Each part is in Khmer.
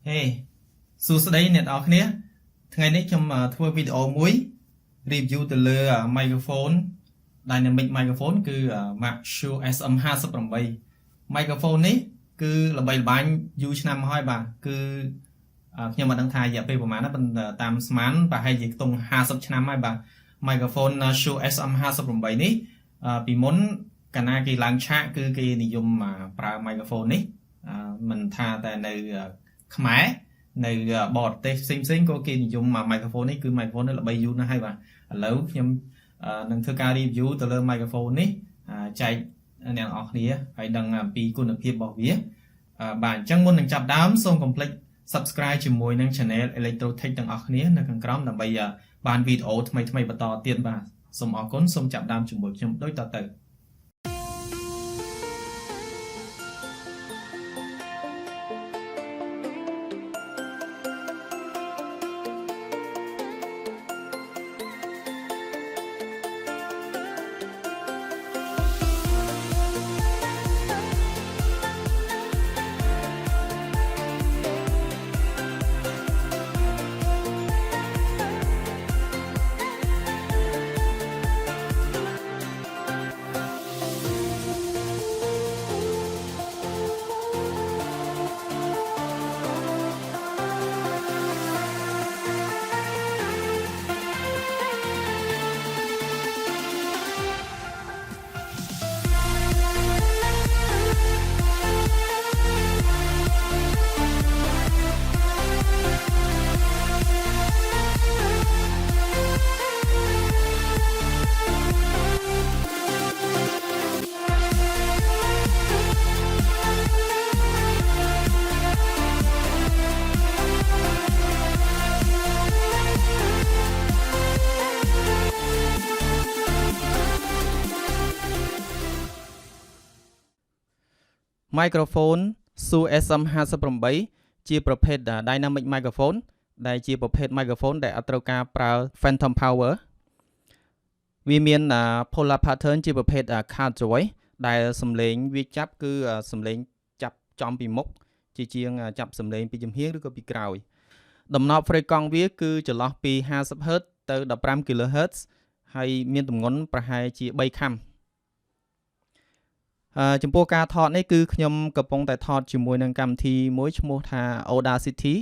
Hey, so today net អរគ្នាថ្ងៃនេះខ្ញុំធ្វើវីដេអូមួយ review ទៅលើ microphone dynamic microphone គឺ Mac Shure SM58 microphone នេះគឺល្បីល្បាញយូរឆ្នាំមកហើយបាទគឺខ្ញុំមិនដឹងថារយៈពេលប្រហែលណាប៉ុន្តែតាមស្មានប្រហែលជាខ្ទង់50ឆ្នាំហើយបាទ microphone Shure SM58 នេះពីមុនកាលណាគេឡើងឆាកគឺគេនិយមប្រើ microphone នេះមិនថាតែនៅខ្មែរនៅបរទេសផ្សេងៗក៏គេនិយម microphone នេះគឺ microphone នេះល្បីយូរណាស់ហើយបាទឥឡូវខ្ញុំនឹងធ្វើការ review ទៅលើ microphone នេះចែកអ្នកនរអគ្នាឲ្យដឹងពីគុណភាពរបស់វាបាទអញ្ចឹងមុននឹងចាប់ដើមសូមកុំភ្លេច subscribe ជាមួយនឹង channel Electrotech ទាំងអស់គ្នានៅខាងក្រោមដើម្បីបានវីដេអូថ្មីៗបន្តទៀតបាទសូមអរគុណសូមចាប់ដើមជាមួយខ្ញុំដូចតទៅ Microphone Shure SM58 ជាប្រភេទ Dynamic Microphone ដែលជាប្រភេទ Microphone ដែលអត់ត្រូវការប្រើ Phantom Power វាមាន Polar Pattern ជាប្រភេទ Cardioid ដែលសំឡេងវាចាប់គឺសំឡេងចាប់ចំពីមុខជាជាងចាប់សំឡេងពីចំហៀងឬក៏ពីក្រោយដំណប់ frequency វាគឺចន្លោះពី 50Hz ទៅ 15 kHz ហើយមានទម្ងន់ប្រហែលជា3ខាំចំពោះការថតនេះគឺខ្ញុំកំពុងតែថតជាមួយនឹងកម្មវិធីមួយឈ្មោះថា Audacity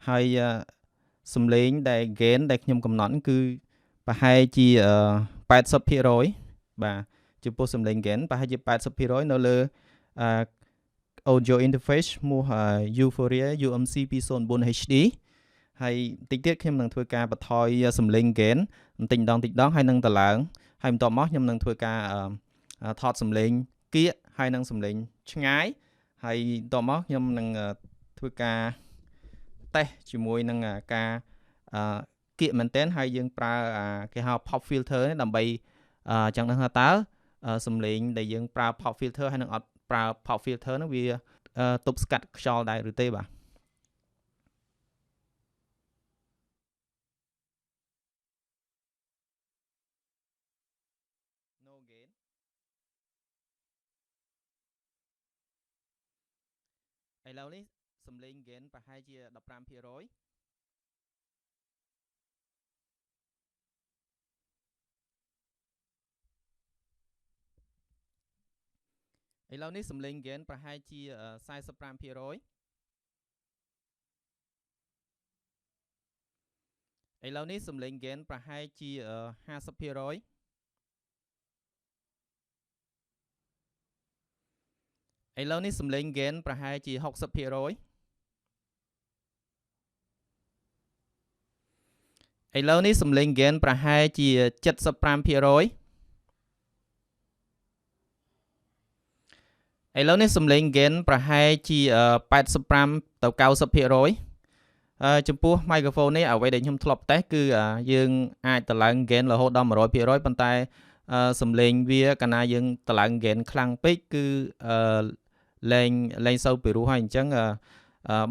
ហើយសំឡេងដែល gain ដែលខ្ញុំកំណត់គឺប្រហែលជា 80% បាទចំពោះសំឡេង gain ប្រហែលជា 80% នៅលើ audio interface ឈ្មោះ Euphoria UMC 204 HD ហើយតិចទៀតខ្ញុំនឹងធ្វើការបន្ថយសំឡេង gain បន្តិចម្ដងហើយនឹងតម្លើងហើយបន្ទាប់មកខ្ញុំនឹងធ្វើការថតសំឡេងគៀកហើយនឹងសំឡេងឆ្ងាយហើយបន្ទាប់មកខ្ញុំនឹងធ្វើការតេស្តជាមួយនឹងការគៀកមែនទែនហើយយើងប្រើគេហៅ pop filter នេះដើម្បីចង់ដឹងថាតើសំឡេងដែលយើងប្រើ pop filter ហើយនឹងអត់ប្រើ pop filter នោះវាទប់ស្កាត់ខ្យល់ដែរឬទេបាទឥឡូវនេះសំឡេង gain ប្រហែលជា 15% ឥឡូវនេះសំឡេង gain ប្រហែលជា 45% ឥឡូវនេះសំឡេង gain ប្រហែលជា 50% ឥឡូវនេះសំឡេង gain ប្រហែលជា 60% ឥឡូវនេះសំឡេង gain ប្រហែលជា 75% ឥឡូវនេះសំឡេង gain ប្រហែលជា 85 ទៅ 90% ចំពោះ microphone នេះអ្វីដែលខ្ញុំធ្លាប់តេស្តគឺយើងអាចតម្លើង gain រហូតដល់ 100% ប៉ុន្តែសំឡេងវាកាលណាយើងតម្លើង gain ខ្លាំងពេកគឺលែងសូវពីរោះហើយអញ្ចឹង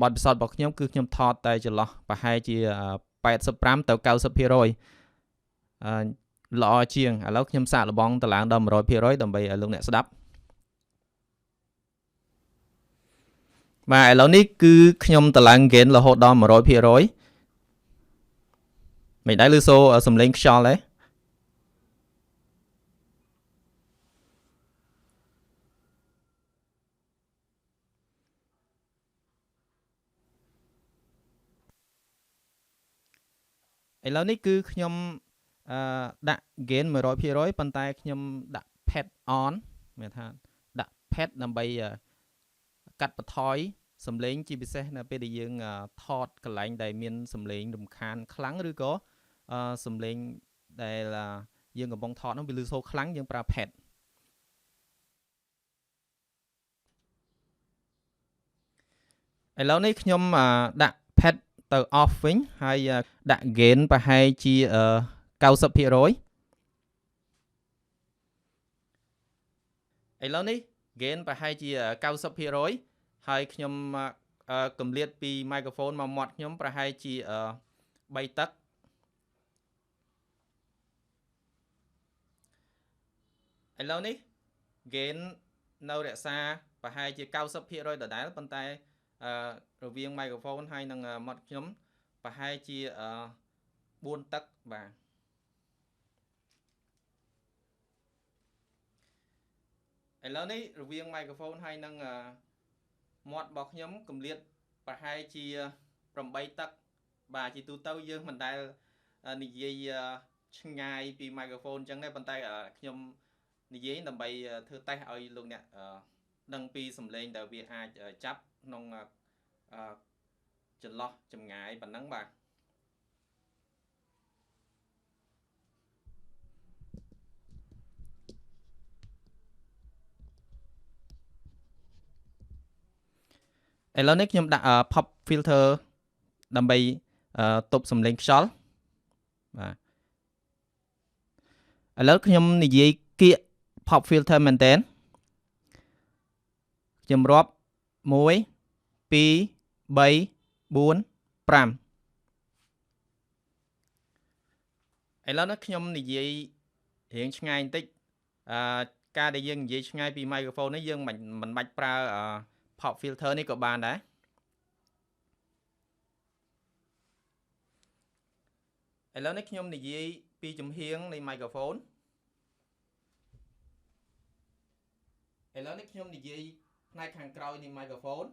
បទពិសោធន៍របស់ខ្ញុំគឺខ្ញុំថតតែចន្លោះប្រហែលជា 85 ទៅ 90% ល្អជាងឥឡូវខ្ញុំសាកល្បងតម្លើងដល់ 100% ដើម្បីឲ្យលោកអ្នកស្ដាប់ បាទឥឡូវនេះគឺខ្ញុំតម្លើង gain រហូតដល់ 100% មិនដែរឬសូសំឡេងខ្យល់ទេឥឡូវនេះគឺខ្ញុំដាក់ gain 100% ប៉ុន្តែខ្ញុំដាក់ pad on មានថាដាក់ pad ដើម្បីកាត់បន្ថយសំឡេងជាពិសេសនៅពេលដែលយើងថតកន្លែងដែលមានសំឡេងរំខានខ្លាំងឬក៏សំឡេងដែលយើងកំពុងថតនោះវាលឺសូរខ្លាំងយើងប្រើ pad ឥឡូវនេះខ្ញុំដាក់ pad ទៅ off វិញហើយដាក់ gain ប្រហែលជា90% ឥឡូវនេះ gain ប្រហែលជា 90% ហើយខ្ញុំកំលៀតពី microphone មកមាត់ខ្ញុំប្រហែលជា3 តឹកឥឡូវនេះ gain នៅរក្សាប្រហែលជា 90% ដដែលប៉ុន្តែរវាង microphone ហើយនឹងមាត់ខ្ញុំប្រហែលជា4 តឹកបាទឥឡូវនេះរវាង microphone ហើយនឹងមាត់របស់ខ្ញុំកំលៀតប្រហែលជា8 តឹកបាទជាទូទៅយើងមិនដែលនិយាយឆ្ងាយពី microphone អញ្ចឹងទេប៉ុន្តែខ្ញុំនិយាយដើម្បីធ្វើតេស្តឲ្យលោកអ្នកដឹងពីសំឡេងដែលវាអាចចាប់ក្នុងចន្លោះចម្ងាយប៉ុណ្ណឹងបាទឥឡូវនេះខ្ញុំដាក់ pop filter ដើម្បីទប់សំឡេងខ្យល់បាទឥឡូវខ្ញុំនិយាយគៀក pop filter មែនតើខ្ញុំរាប់1 2 3 4 5ឥឡូវនេះខ្ញុំនិយាយរៀងឆ្ងាយបន្តិចការដែលយើងនិយាយឆ្ងាយពី microphone នេះយើងមិនបាច់ប្រើpop filter នេះក៏បានដែរឥឡូវនេះខ្ញុំនិយាយពីចំហៀងនៃ microphone ឥឡូវនេះខ្ញុំនិយាយផ្នែកខាងក្រោយនៃ microphone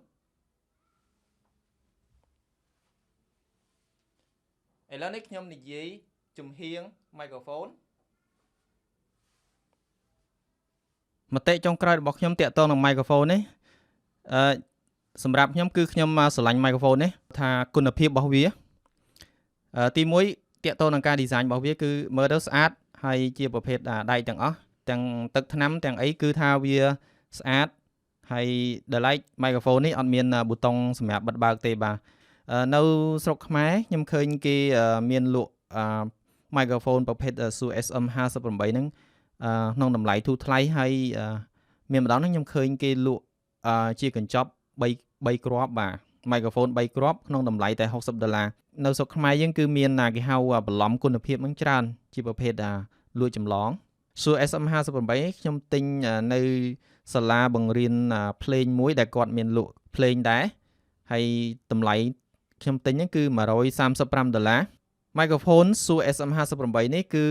ឥឡូវនេះខ្ញុំនិយាយចំហៀង microphone មតិចុងក្រោយរបស់ខ្ញុំតាក់ទងនឹង microphone នេះសម្រាប់ខ្ញុំគឺខ្ញុំស្រឡាញ់ microphone នេះថាគុណភាពរបស់វាទី1តាក់ទងនឹងការ design របស់វាគឺមើលទៅស្អាតហើយជាប្រភេទដែកទាំងអស់ទាំងទឹកថ្នាំទាំងអីគឺថាវាស្អាតហើយដល់ឡែក microphone នេះអត់មានប៊ូតុងសម្រាប់បិទបើកទេបាទនៅស្រុកខ្មែរខ្ញុំឃើញគេមានលក់microphone ប្រភេទ Shure SM58 ហ្នឹងក្នុងតម្លៃធូរថ្លៃហើយមានម្ដងហ្នឹងខ្ញុំឃើញគេលក់ជាកញ្ចប់3គ្រាប់បាទ microphone 3គ្រាប់ក្នុងតម្លៃតែ$60នៅស្រុកខ្មែរយើងគឺមានគេហៅបន្លំគុណភាពហ្នឹងច្រើនជាប្រភេទលួចចម្លង Shure SM58 ខ្ញុំទិញនៅសាលាបង្រៀនភ្លេងមួយដែលគាត់មានលក់ភ្លេងដែរហើយតម្លៃខ្ញុំទិញហ្នឹងគឺ$135 microphone Shure SM58 នេះគឺ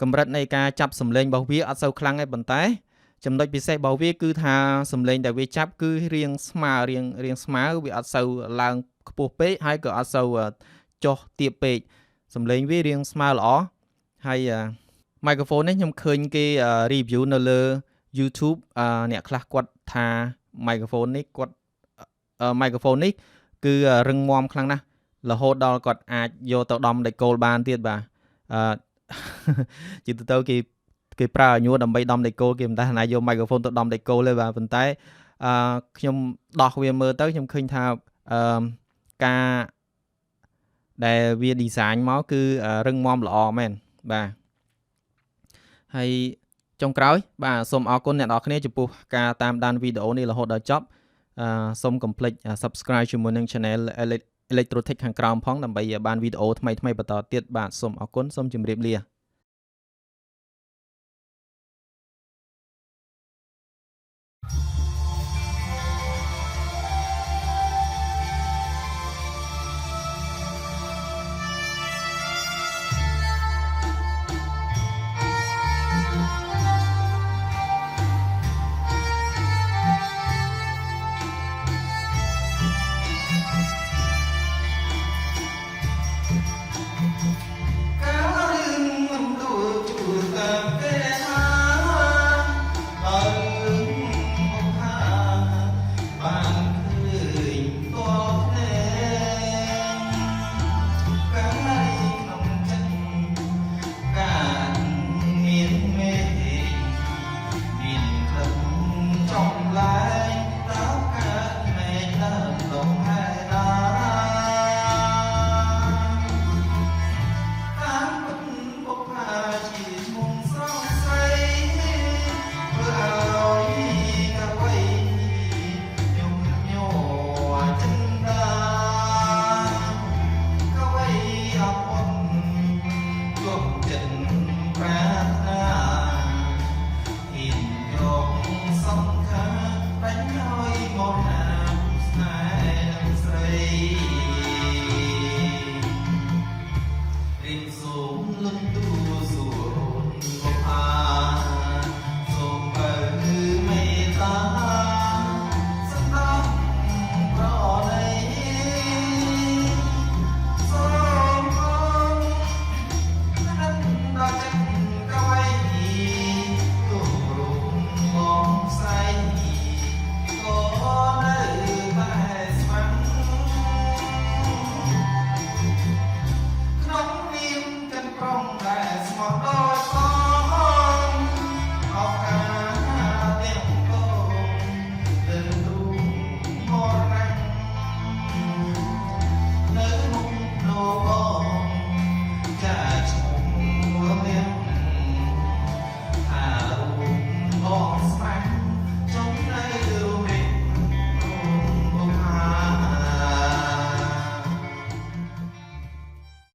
កម្រិតនៃការចាប់សំឡេងរបស់វាអត់សូវខ្លាំងទេប៉ុន្តែចំណុចពិសេសរបស់វាគឺថាសំឡេងដែលវាចាប់គឺរាងស្មើវាអត់សូវឡើងខ្ពស់ពេកហើយក៏អត់សូវចុះទាបពេកសំឡេងវារាងស្មើល្អហើយ microphone នេះខ្ញុំឃើញគេ review នៅលើ YouTube អ្នកខ្លះគាត់ថា microphone នេះគឺរឹងមាំខ្លាំងណាស់រហូតដល់គាត់អាចយកទៅដំដេកគោលបានទៀតបាទជាទូទៅគេប្រើញួរដើម្បីដំដេកគោលគេមិនថាណាយក microphone ទៅដំដេកគោលទេបាទប៉ុន្តែខ្ញុំដោះវាមើលទៅខ្ញុំឃើញថាការដែលវា design មកគឺរឹងមាំល្អមែនបាទហើយចុងក្រោយបាទសូមអរគុណអ្នកនរគ្នាចំពោះការតាមដានវីដេអូនេះរហូតដល់ចប់សូមកុំភ្លេច subscribe ជាមួយនឹង channel Electrotech ខាងក្រោមផងដើម្បីបានវីដេអូថ្មីៗបន្តទៀតបាទសូមអរគុណសូមជម្រាបលា